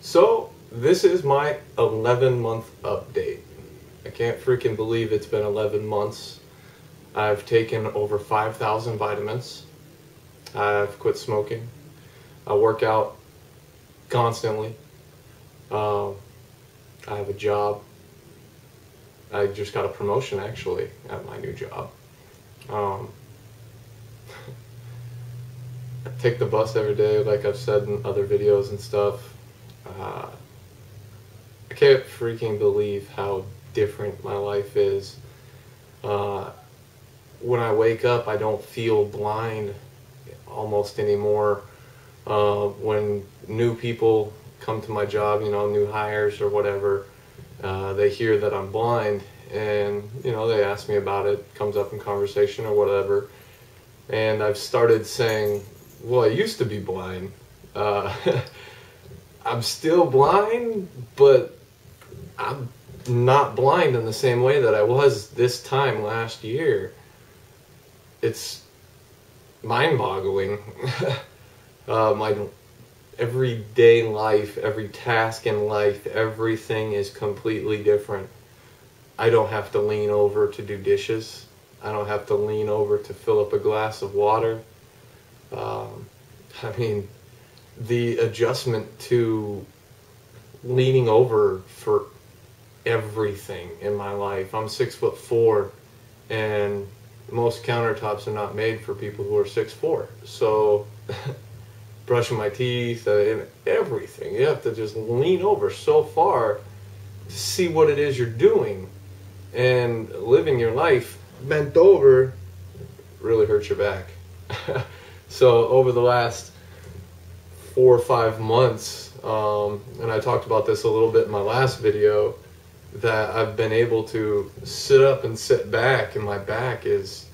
So, this is my 11-month update. I can't freaking believe it's been 11 months. I've taken over 5,000 vitamins. I've quit smoking. I work out constantly. I have a job. I just got a promotion actually at my new job. I take the bus every day, like I've said in other videos and stuff. I can't freaking believe how different my life is. When I wake up, I don't feel blind almost anymore. When new people come to my job, new hires or whatever, they hear that I'm blind and, they ask me about it, comes up in conversation or whatever. And I've started saying, well, I used to be blind. I'm still blind, but I'm not blind in the same way that I was this time last year. It's mind-boggling. My everyday life, every task in life, everything is completely different. I don't have to lean over to do dishes. I don't have to lean over to fill up a glass of water. The adjustment to leaning over for everything in my life. I'm 6'4", and most countertops are not made for people who are 6'4". So brushing my teeth, everything. You have to just lean over so far to see what it is you're doing. And living your life bent over really hurts your back. So over the last 4 or 5 months, and I talked about this a little bit in my last video, that I've been able to sit up and sit back, and my back it's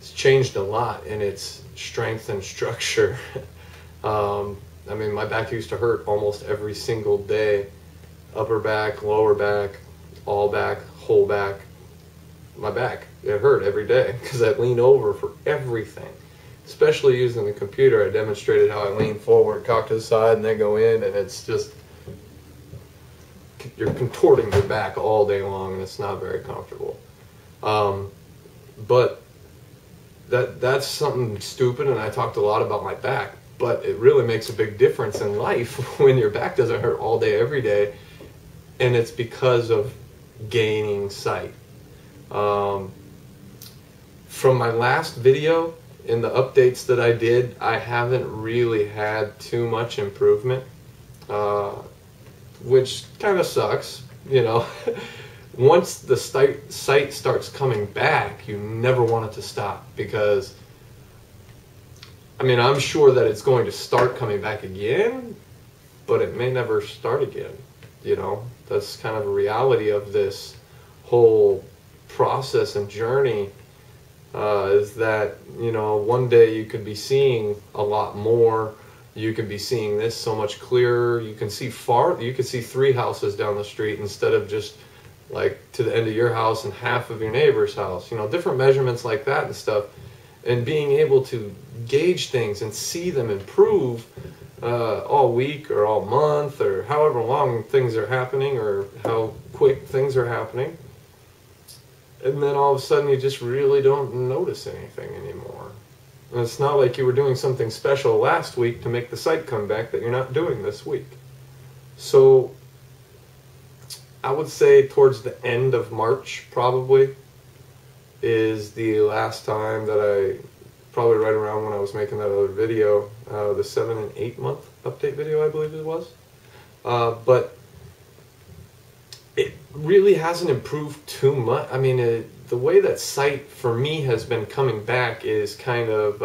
changed a lot in its strength and structure. My back used to hurt almost every single day. Upper back, lower back, all back, whole back. My back, it hurt every day because I lean over for everything. Especially using the computer, I demonstrated how I lean forward, cock to the side, and then go in, and it's just, you're contorting your back all day long, and it's not very comfortable. But that's something stupid, and I talked a lot about my back, but it really makes a big difference in life when your back doesn't hurt all day, every day, and it's because of gaining sight. From my last video, in the updates that I did, I haven't really had too much improvement, which kind of sucks, Once the sight starts coming back, you never want it to stop, because, I'm sure that it's going to start coming back again, but it may never start again, That's kind of a reality of this whole process and journey. Is that, one day you could be seeing a lot more, you could be seeing this so much clearer, you can see 3 houses down the street instead of just like to the end of your house and half of your neighbor's house, different measurements like that and stuff, and being able to gauge things and see them improve all week or all month or however long things are happening or how quick things are happening. And then all of a sudden you just really don't notice anything anymore. And it's not like you were doing something special last week to make the sight come back that you're not doing this week. So I would say towards the end of March probably is the last time that probably right around when I was making that other video, the 7 and 8 month update video, I believe it was. But it really hasn't improved too much. The way that sight for me has been coming back is kind of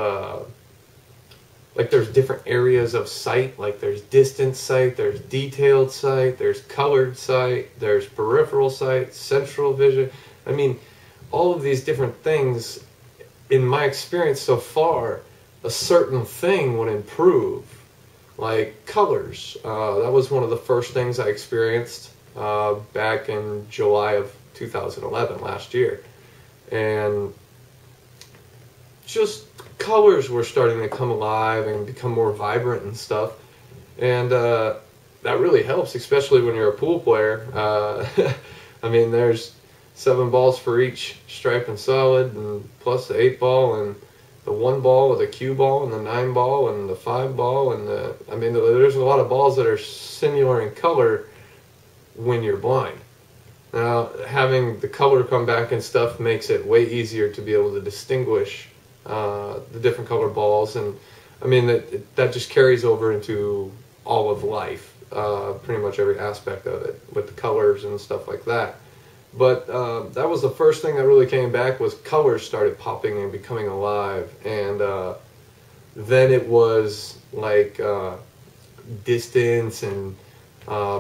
like there's different areas of sight. Like there's distance sight, there's detailed sight, there's colored sight, there's peripheral sight, central vision. All of these different things, in my experience so far, a certain thing would improve. Like colors. That was one of the first things I experienced back in July of 2011, last year. And just colors were starting to come alive and become more vibrant and stuff. And that really helps, especially when you're a pool player. I mean, there's 7 balls for each stripe and solid, and plus the 8 ball, and the 1 ball with a cue ball, and the 9 ball, and the 5 ball, and I mean, there's a lot of balls that are similar in color when you're blind. Now, having the color come back and stuff makes it way easier to be able to distinguish the different color balls, and I mean, that just carries over into all of life, pretty much every aspect of it, with the colors and stuff like that. But that was the first thing that really came back, was colors started popping and becoming alive. And then it was like distance and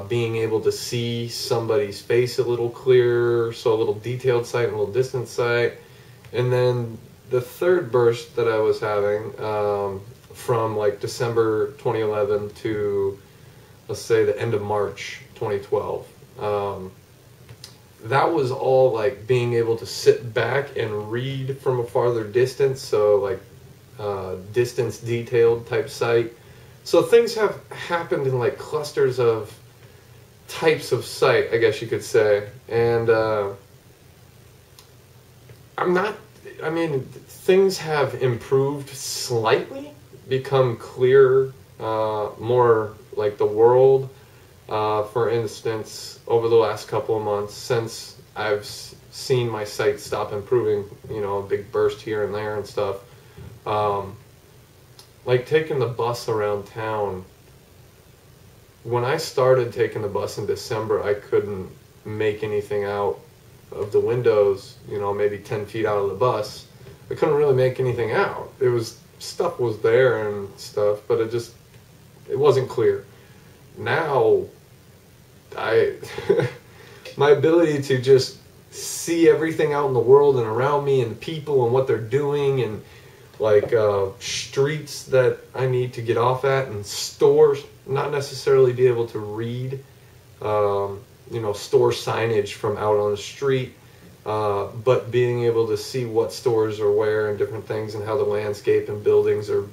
being able to see somebody's face a little clearer, so a little detailed sight and a little distant sight. And then the third burst that I was having from like December 2011 to, let's say, the end of March 2012. That was all like being able to sit back and read from a farther distance, so like distance detailed type sight. So things have happened in like clusters of types of sight, I guess you could say. And I mean, things have improved slightly, become clearer, more like the world. For instance, over the last couple of months, since I've seen my sight stop improving, you know, a big burst here and there and stuff, like taking the bus around town. When I started taking the bus in December, I couldn't make anything out of the windows, you know, maybe 10 feet out of the bus. I couldn't really make anything out. Stuff was there and stuff, but it wasn't clear. Now, my ability to just see everything out in the world and around me, and the people and what they're doing, and like streets that I need to get off at, and stores, not necessarily be able to read, you know, store signage from out on the street, but being able to see what stores are where and different things, and how the landscape and buildings are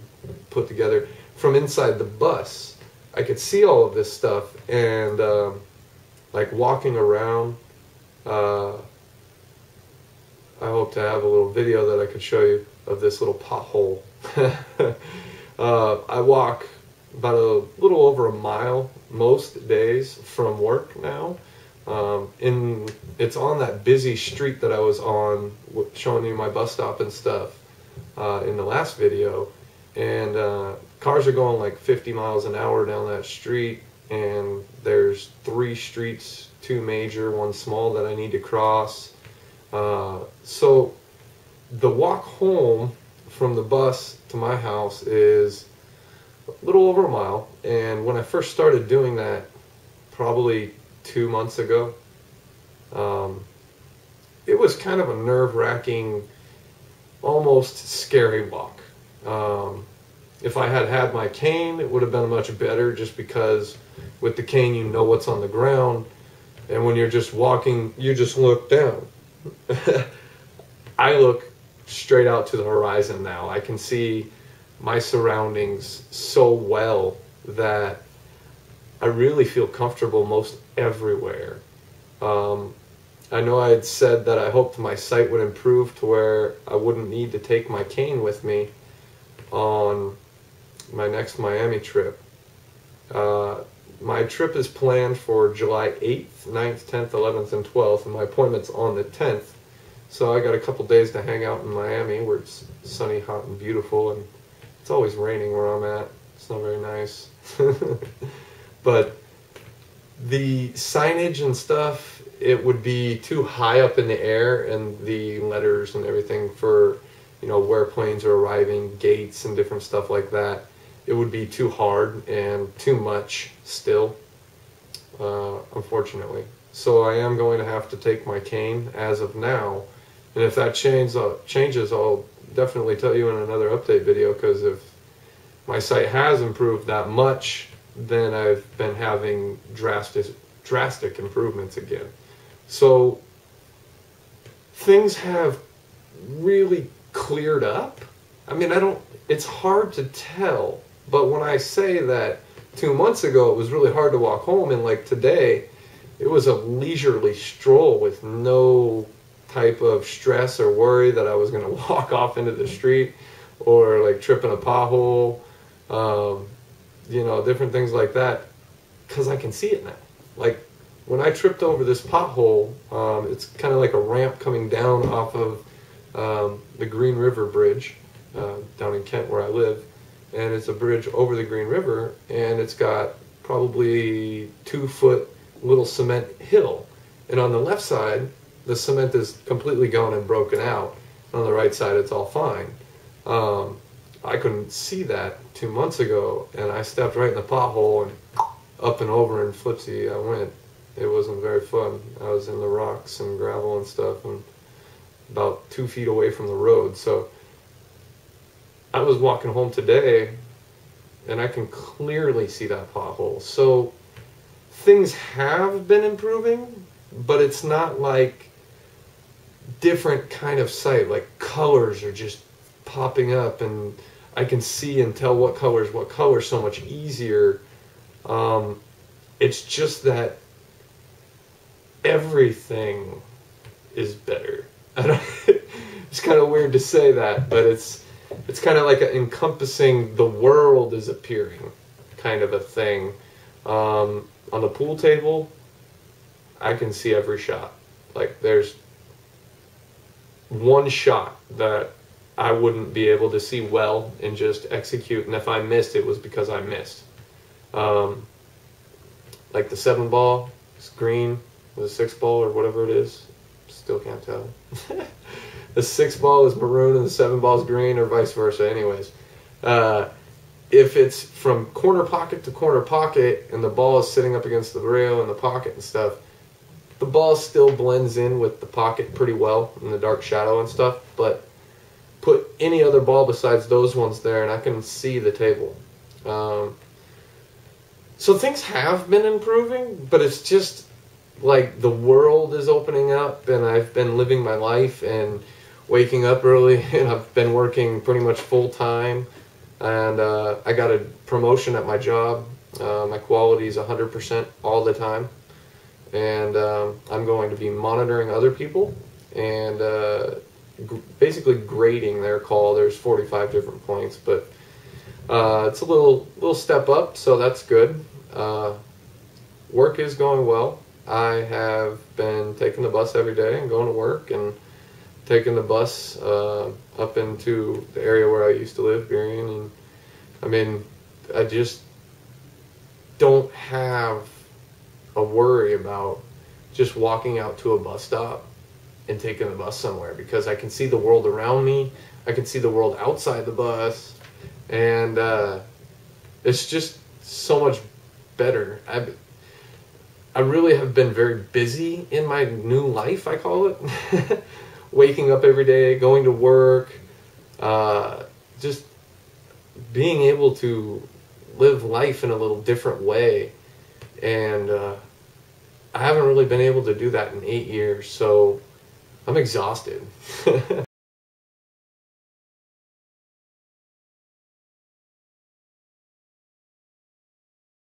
put together from inside the bus. I could see all of this stuff, and like walking around, I hope to have a little video that I could show you of this little pothole. I walk about a little over a mile most days from work now. It's on that busy street that I was on, showing you my bus stop and stuff in the last video. And cars are going like 50 miles an hour down that street, and there's 3 streets, 2 major, 1 small, that I need to cross. So the walk home from the bus to my house is a little over a mile, and when I first started doing that, probably 2 months ago, it was kind of a nerve-wracking, almost scary walk. If I had had my cane, it would have been much better, just because with the cane you know what's on the ground, and when you're just walking, you just look down. I look straight out to the horizon now. I can see my surroundings so well that I really feel comfortable most everywhere. I know I had said that I hoped my sight would improve to where I wouldn't need to take my cane with me on my next Miami trip. My trip is planned for July 8th, 9th, 10th, 11th, and 12th, and my appointment's on the 10th. So I got a couple days to hang out in Miami, where it's sunny, hot, and beautiful, and it's always raining where I'm at. It's not very nice. But the signage and stuff, it would be too high up in the air, and the letters and everything for, you know, where planes are arriving, gates and different stuff like that. It would be too hard and too much still, unfortunately. So I am going to have to take my cane as of now. And if that changes, I'll definitely tell you in another update video, because if my sight has improved that much, then I've been having drastic improvements again. So things have really cleared up. I mean, it's hard to tell, but when I say that 2 months ago, it was really hard to walk home, and like today, it was a leisurely stroll with no type of stress or worry that I was going to walk off into the street or like trip in a pothole, different things like that, because I can see it now. Like when I tripped over this pothole, it's kind of like a ramp coming down off of the Green River Bridge down in Kent where I live, and it's a bridge over the Green River, and it's got probably 2-foot little cement hill, and on the left side the cement is completely gone and broken out. On the right side it's all fine. I couldn't see that 2 months ago, and I stepped right in the pothole and up and over and flipsy I went. It wasn't very fun. I was in the rocks and gravel and stuff and about 2 feet away from the road. So I was walking home today and I can clearly see that pothole. So things have been improving, but it's not like different kind of sight. Like colors are just popping up and I can see and tell what color so much easier. It's just that everything is better. It's kind of weird to say that, but it's kind of like encompassing the world is appearing kind of a thing. On the pool table, I can see every shot. Like there's one shot that I wouldn't be able to see well and just execute, and if I missed, it was because I missed. Like the 7-ball is green, the 6-ball or whatever it is, still can't tell. The 6-ball is maroon and the 7-ball is green, or vice versa. Anyways, if it's from corner pocket to corner pocket and the ball is sitting up against the rail in the pocket and stuff, the ball still blends in with the pocket pretty well in the dark shadow and stuff, but put any other ball besides those ones there and I can see the table. So things have been improving, but it's just like the world is opening up and I've been living my life and waking up early, and I've been working pretty much full time, and I got a promotion at my job. My quality is 100% all the time, and I'm going to be monitoring other people and basically grading their call. There's 45 different points, but it's a little step up, so that's good. Work is going well. I have been taking the bus every day and going to work, and taking the bus up into the area where I used to live, Burien, and I mean, I just don't have a worry about just walking out to a bus stop and taking the bus somewhere, because I can see the world around me, I can see the world outside the bus, and it's just so much better. I really have been very busy in my new life, I call it. Waking up every day, going to work, just being able to live life in a little different way. And I haven't really been able to do that in 8 years, so I'm exhausted.